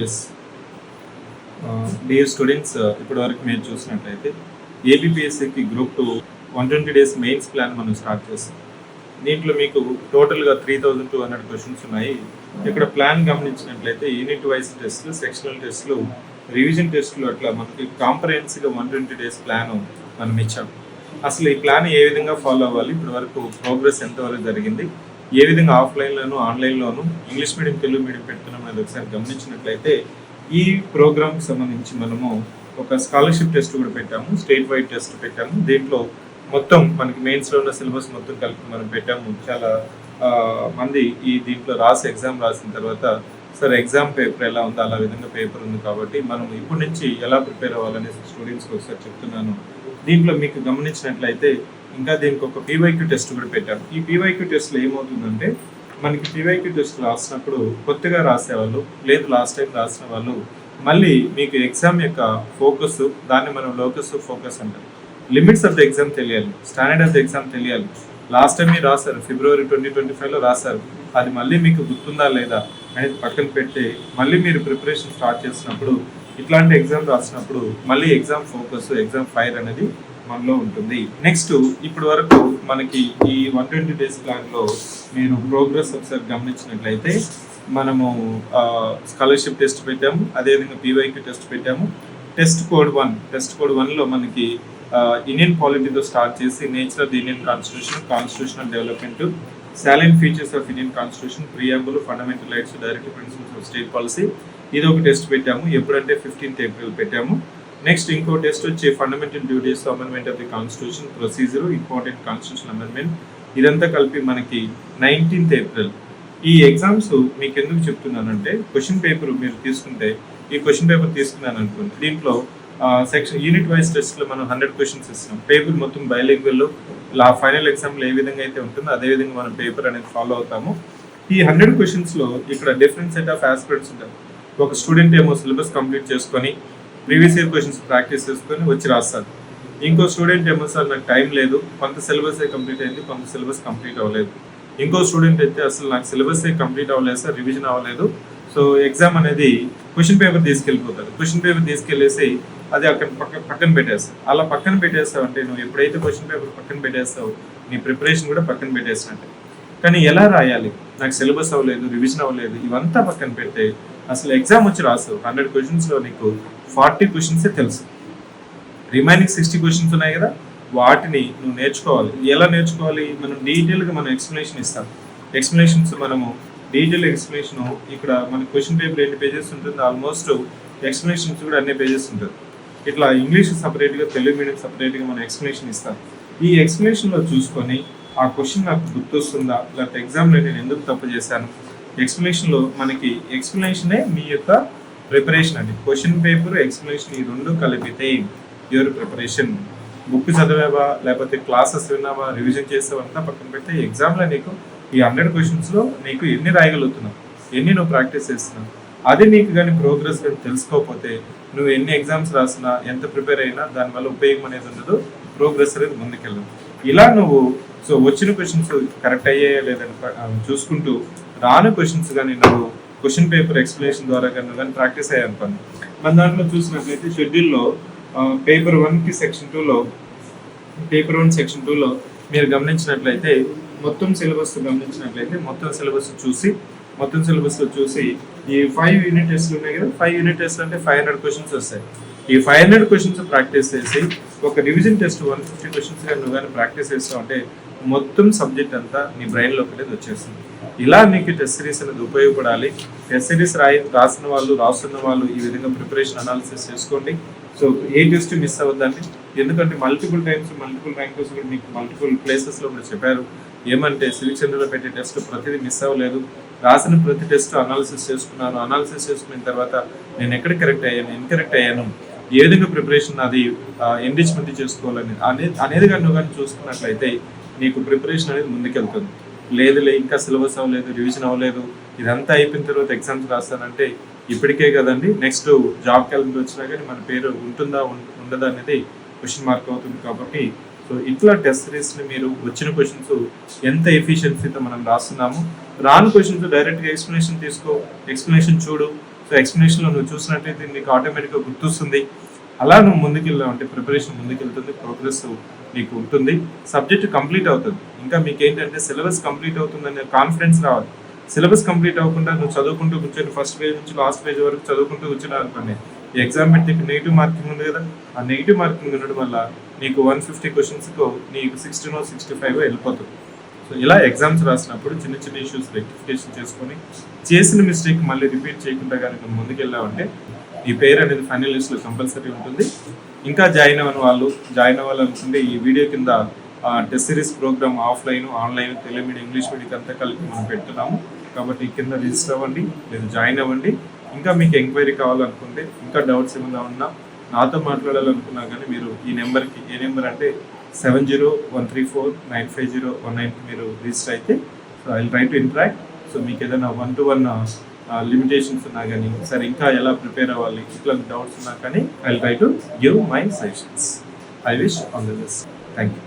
Yes dear students, ఇప్పటి వరకు మీరు చూసినట్లయితే ఏపీఎస్సికి గ్రూప్ 2 120 డేస్ మెయిన్స్ ప్లాన్ మనం స్టార్ట్ చేస్తాం. దీంట్లో మీకు టోటల్గా 3200 క్వశ్చన్స్ ఉన్నాయి. ఇక్కడ ప్లాన్ గమనించినట్లయితే యూనిట్ వైజ్ టెస్ట్లు, సెక్షనల్ టెస్ట్లు, రివిజన్ టెస్ట్లు, అట్లా మనకి కాంప్రహెన్సివ్గా 120 డేస్ ప్లాన్ మనం ఇచ్చాం. అసలు ఈ ప్లాన్ ఏ విధంగా ఫాలో అవ్వాలి, ఇప్పటి వరకు ప్రోగ్రెస్ ఎంతవరకు జరిగింది, ఏ విధంగా ఆఫ్లైన్లోను ఆన్లైన్లోను ఇంగ్లీష్ మీడియం తెలుగు మీడియం పెడుతున్నాం అనేది ఒకసారి గమనించినట్లయితే ఈ ప్రోగ్రామ్కి సంబంధించి మనము ఒక స్కాలర్షిప్ టెస్ట్ కూడా పెట్టాము, స్టేట్ వైడ్ టెస్ట్ పెట్టాము. దీంట్లో మొత్తం మనకి మెయిన్స్లో ఉన్న సిలబస్ మొత్తం కలిపి మనం పెట్టాము. చాలా మంది ఈ దీంట్లో ఎగ్జామ్ రాసిన తర్వాత సార్ ఎగ్జామ్ పేపర్ ఎలా ఉందో అలా విధంగా పేపర్ ఉంది, కాబట్టి మనం ఇప్పటి నుంచి ఎలా ప్రిపేర్ అవ్వాలనే స్టూడెంట్స్కి ఒకసారి చెప్తున్నాను. దీంట్లో మీకు గమనించినట్లయితే ఇంకా దీనికి ఒక పీవైక్యూ టెస్ట్ కూడా పెట్టాము. ఈ పీవైక్యూ టెస్ట్లో ఏమవుతుందంటే మనకి పీవైక్యూ టెస్ట్ రాసినప్పుడు కొత్తగా రాసేవాళ్ళు, లేదు లాస్ట్ టైం రాసిన వాళ్ళు, మళ్ళీ మీకు ఎగ్జామ్ యొక్క ఫోకస్, దాన్ని మనం లోకస్ ఫోకస్ అంటాం. లిమిట్స్ ఆఫ్ ద ఎగ్జామ్ తెలియాలి, స్టాండర్డ్ ఆఫ్ ద ఎగ్జామ్ తెలియాలి. లాస్ట్ టైం మీరు రాశారు, ఫిబ్రవరి 2025లో రాశారు, అది మళ్ళీ మీకు గుర్తుందా లేదా అనేది పక్కన పెట్టి మళ్ళీ మీరు ప్రిపరేషన్ స్టార్ట్ చేసినప్పుడు ఇట్లాంటి ఎగ్జామ్ రాసినప్పుడు మళ్ళీ ఎగ్జామ్ ఫోకస్, ఎగ్జామ్ ఫైర్ అనేది మనలో ఉంటుంది. నెక్స్ట్ ఇప్పటి వరకు మనకి ఈ 120 డేస్ ప్లాన్లో మీరు ప్రోగ్రెస్ ఒకసారి గమనించినట్లయితే మనము స్కాలర్షిప్ టెస్ట్ పెట్టాము, అదేవిధంగా పీవైక్యూ టెస్ట్ పెట్టాము. టెస్ట్ కోడ్ 1లో మనకి ఇండియన్ పాలిటీతో స్టార్ట్ చేసి nature of the Indian constitution, constitutional development, salient features of Indian constitution, preamble, fundamental rights, directive principles of state policy, ఇది ఒక టెస్ట్ పెట్టాము. ఎప్పుడంటే 15th ఏప్రిల్ పెట్టాము. నెక్స్ట్ ఇంకో టెస్ట్ వచ్చి fundamental duties, amendment of the constitution, procedure, important constitution amendment, ఇదంతా కలిపి మనకి 19th ఏప్రిల్. ఈ ఎగ్జామ్స్ మీకు ఎందుకు చెప్తున్నానంటే క్వశ్చన్ పేపర్ మీరు తీసుకుంటే, ఈ క్వశ్చన్ పేపర్ తీసుకున్నాను అనుకోండి, దీంట్లో సెక్షన్ యూనిట్ వైజ్ టెస్ట్లో మనం 100 క్వశ్చన్స్ ఇస్తున్నాం. పేపర్ మొత్తం బైలింగ్వల్ ఫైనల్ ఎగ్జామ్లో ఏ విధంగా అయితే ఉంటుందో అదే విధంగా మనం పేపర్ అనేది ఫాలో అవుతాము. ఈ 100 క్వశ్చన్స్లో ఇక్కడ డిఫరెంట్ సెట్ ఆఫ్ ఆస్పిరెంట్స్ ఉంటారు. ఒక స్టూడెంట్ ఏమో సిలబస్ కంప్లీట్ చేసుకొని ప్రీవియస్ ఇయర్ క్వశ్చన్స్ ప్రాక్టీస్ చేసుకొని వచ్చి రాస్తారు. ఇంకో స్టూడెంట్ ఏమో సార్ నాకు టైం లేదు, కొంత సిలబస్ కంప్లీట్ అయింది, కొంత సిలబస్ కంప్లీట్ అవ్వలేదు. ఇంకో స్టూడెంట్ అయితే అసలు నాకు సిలబస్ కంప్లీట్ అవ్వలేదు సార్, రివిజన్ అవ్వలేదు, సో ఎగ్జామ్ అనేది క్వశ్చన్ పేపర్ తీసుకెళ్ళిపోతారు. క్వశ్చన్ పేపర్ తీసుకెళ్ళేసి అది అక్కడ పక్కన పెట్టేస్తావు. అలా పక్కన పెట్టేస్తావు అంటే నువ్వు ఎప్పుడైతే క్వశ్చన్ పేపర్ పక్కన పెట్టేస్తావు నీ ప్రిపరేషన్ కూడా పక్కన పెట్టేసినట్టే. కానీ ఎలా రాయాలి, నాకు సిలబస్ అవ్వలేదు, రివిజన్ అవ్వలేదు, ఇవంతా పక్కన పెడితే అసలు ఎగ్జామ్ వచ్చి రాస్తావు. 100 క్వశ్చన్స్లో నీకు 40 క్వశ్చన్సే తెలుసు, రిమైనింగ్ 60 క్వశ్చన్స్ ఉన్నాయి కదా, వాటిని నువ్వు నేర్చుకోవాలి. ఎలా నేర్చుకోవాలి, మనం డీటెయిల్గా మనం ఎక్స్ప్లెనేషన్ ఇస్తాం. ఎక్స్ప్లెనేషన్స్ మనము డీటెయిల్ ఎక్స్ప్లెనేషన్ ఇక్కడ మన క్వశ్చన్ పేపర్ ఎన్ని పేజెస్ ఉంటుంది, ఆల్మోస్ట్ ఎక్స్ప్లెనేషన్స్ కూడా అన్ని పేజెస్ ఉంటుంది. ఇట్లా ఇంగ్లీష్ సపరేట్గా, తెలుగు మీడియం సపరేట్గా మనం ఎక్స్ప్లెనేషన్ ఇస్తాం. ఈ ఎక్స్ప్లెనేషన్లో చూసుకొని ఆ క్వశ్చన్ నాకు గుర్తొస్తుందా, లేకపోతే ఎగ్జామ్లో నేను ఎందుకు తప్పు చేశాను, ఎక్స్ప్లెనేషన్లో మనకి ఎక్స్ప్లెనేషనే మీ యొక్క ప్రిపరేషన్ అండి. క్వశ్చన్ పేపర్, ఎక్స్ప్లెనేషన్ ఈ రెండు కలిపితే యువర్ ప్రిపరేషన్. బుక్ చదివావా, లేకపోతే క్లాసెస్ విన్నావా, రివిజన్ చేసావా అంతా పక్కన పెడితే ఎగ్జామ్లో నీకు ఈ 100 క్వశ్చన్స్లో నీకు ఎన్ని రాయగలుగుతున్నావు, ఎన్ని నువ్వు ప్రాక్టీస్ చేస్తున్నావు, అది నీకు కానీ ప్రోగ్రెస్ కానీ తెలుసుకోకపోతే నువ్వు ఎన్ని ఎగ్జామ్స్ రాసినా, ఎంత ప్రిపేర్ అయినా దానివల్ల ఉపయోగం అనేది ఉండదు, ప్రోగ్రెస్ అనేది ముందుకెళ్ళదు. ఇలా నువ్వు వచ్చిన క్వశ్చన్స్ కరెక్ట్ అయ్యాయా లేదని చూసుకుంటూ రాని క్వశ్చన్స్ కానీ నువ్వు క్వశ్చన్ పేపర్ ఎక్స్ప్లెనేషన్ ద్వారా కానీ ప్రాక్టీస్ అయ్యాయి అనుకోండి. మన దాంట్లో చూసినట్లయితే షెడ్యూల్లో పేపర్ 1కి సెక్షన్ 2లో, పేపర్ 1 సెక్షన్ 2లో మీరు గమనించినట్లయితే మొత్తం సిలబస్ గమనించినట్లయితే మొత్తం సిలబస్లో చూసి ఈ 5 యూనిట్ టెస్ట్లు ఉన్నాయి కదా, 5 యూనిట్ టెస్ట్లు అంటే 500 క్వశ్చన్స్ వస్తాయి. ఈ 500 క్వశ్చన్స్ ప్రాక్టీస్ చేసి ఒక రివిజన్ టెస్ట్ 150 క్వశ్చన్స్ కానీ నువ్వు కానీ ప్రాక్టీస్ చేస్తావు అంటే మొత్తం సబ్జెక్ట్ అంతా నీ బ్రెయిన్లోకి అనేది వచ్చేస్తుంది. ఇలా మీకు టెస్ట్ సిరీస్ అనేది ఉపయోగపడాలి. టెస్ట్ సిరీస్ రాస్తున్న వాళ్ళు ఈ విధంగా ప్రిపరేషన్ అనాలిసిస్ చేసుకోండి. సో ఏ టెస్ట్ మిస్ అవ్వద్దండి, ఎందుకంటే మల్టిపుల్ ర్యాంకర్స్ మీకు మల్టిపుల్ ప్లేసెస్లో కూడా చెప్పారు. ఏమంటే సివిక్ సెంటర్లో పెట్టే టెస్ట్ ప్రతిదీ మిస్ అవ్వలేదు, రాసిన ప్రతి టెస్ట్ అనాలిసిస్ చేసుకున్నాను. అనాలిసిస్ చేసుకున్న తర్వాత నేను ఎక్కడ కరెక్ట్ అయ్యాను, ఇన్కరెక్ట్ అయ్యాను, ఏ విధంగా ప్రిపరేషన్ అది ఎన్రిచ్మెంట్ చేసుకోవాలని అనేది కానీ నువ్వు కానీ చూసుకున్నట్లయితే నీకు ప్రిపరేషన్ అనేది ముందుకెళ్తుంది. లేదులే ఇంకా సిలబస్ అవ్వలేదు, రివిజన్ అవ్వలేదు, ఇదంతా అయిపోయిన తర్వాత ఎగ్జామ్స్ రాస్తానంటే ఇప్పటికే కదండి నెక్స్ట్ జాబ్ క్యాలెండర్ వచ్చినా కానీ మన పేరు ఉంటుందా ఉండదా అనేది క్వశ్చన్ మార్క్ అవుతుంది. కాబట్టి సో ఇట్లా టెస్ట్ సిరీస్ని మీరు వచ్చిన క్వశ్చన్స్ ఎంత ఎఫిషియన్సీతో మనం రాస్తున్నాము, రాని క్వశ్చన్స్ డైరెక్ట్గా ఎక్స్ప్లెనేషన్ తీసుకో, ఎక్స్ప్లెనేషన్ చూడు, సో ఎక్స్ప్లెనేషన్లో నువ్వు చూసినట్టయితే నీకు ఆటోమేటిక్గా గుర్తొస్తుంది. అలా నువ్వు ముందుకెళ్ళావు అంటే ప్రిపరేషన్ ముందుకెళ్తుంది, ప్రోగ్రెస్ నీకు ఉంటుంది, సబ్జెక్ట్ కంప్లీట్ అవుతుంది. ఇంకా మీకు ఏంటంటే సిలబస్ కంప్లీట్ అవుతుందనే కాన్ఫిడెన్స్ రావాలి. సిలబస్ కంప్లీట్ అవ్వకుండా నువ్వు చదువుకుంటూ కూర్చొని ఫస్ట్ పేజ్ నుంచి లాస్ట్ పేజ్ వరకు చదువుకుంటూ కూర్చున్నావు అనుకోండి, ఈ ఎగ్జామ్ పెట్టి నెగిటివ్ మార్కింగ్ ఉంది కదా, ఆ నెగిటివ్ మార్కింగ్ ఉండడం వల్ల నీకు 150 క్వశ్చన్స్కు నీకు 60 65 వెళ్ళిపోతుంది. సో ఇలా ఎగ్జామ్స్ రాసినప్పుడు చిన్న చిన్న ఇష్యూస్ రెక్టిఫికేషన్ చేసుకొని చేసిన మిస్టేక్ మళ్ళీ రిపీట్ చేయకుండా కానీ నువ్వు ముందుకెళ్ళావంటే ఈ పేరు అనేది ఫైనల్ లిస్ట్లో కంపల్సరీ ఉంటుంది. ఇంకా జాయిన్ అవ్వాలనుకుంటే ఈ వీడియో కింద test series program offline, online, Telugu medium, English medium అంతా కలిపి మనం పెడుతున్నాము. కాబట్టి కింద రిజిస్టర్ అవ్వండి, లేదా జాయిన్ అవ్వండి. ఇంకా మీకు ఎంక్వైరీ కావాలనుకుంటే, ఇంకా డౌట్స్ ఏమైనా ఉన్నా, నాతో మాట్లాడాలనుకున్నా కానీ మీరు ఈ నెంబర్కి, ఏ నెంబర్ అంటే 7013495019 మీరు రిజిస్టర్ అయితే so I will try to interact. So మీకు ఏదైనా 1-to-1 లిమిటేషన్స్ ఉన్నా కానీ, సరే ఇంకా ఎలా ప్రిపేర్ అవ్వాలి, ఇట్లాంటి డౌట్స్ ఉన్నా కానీ I will try to give my suggestions. I wish all the best. Thank you.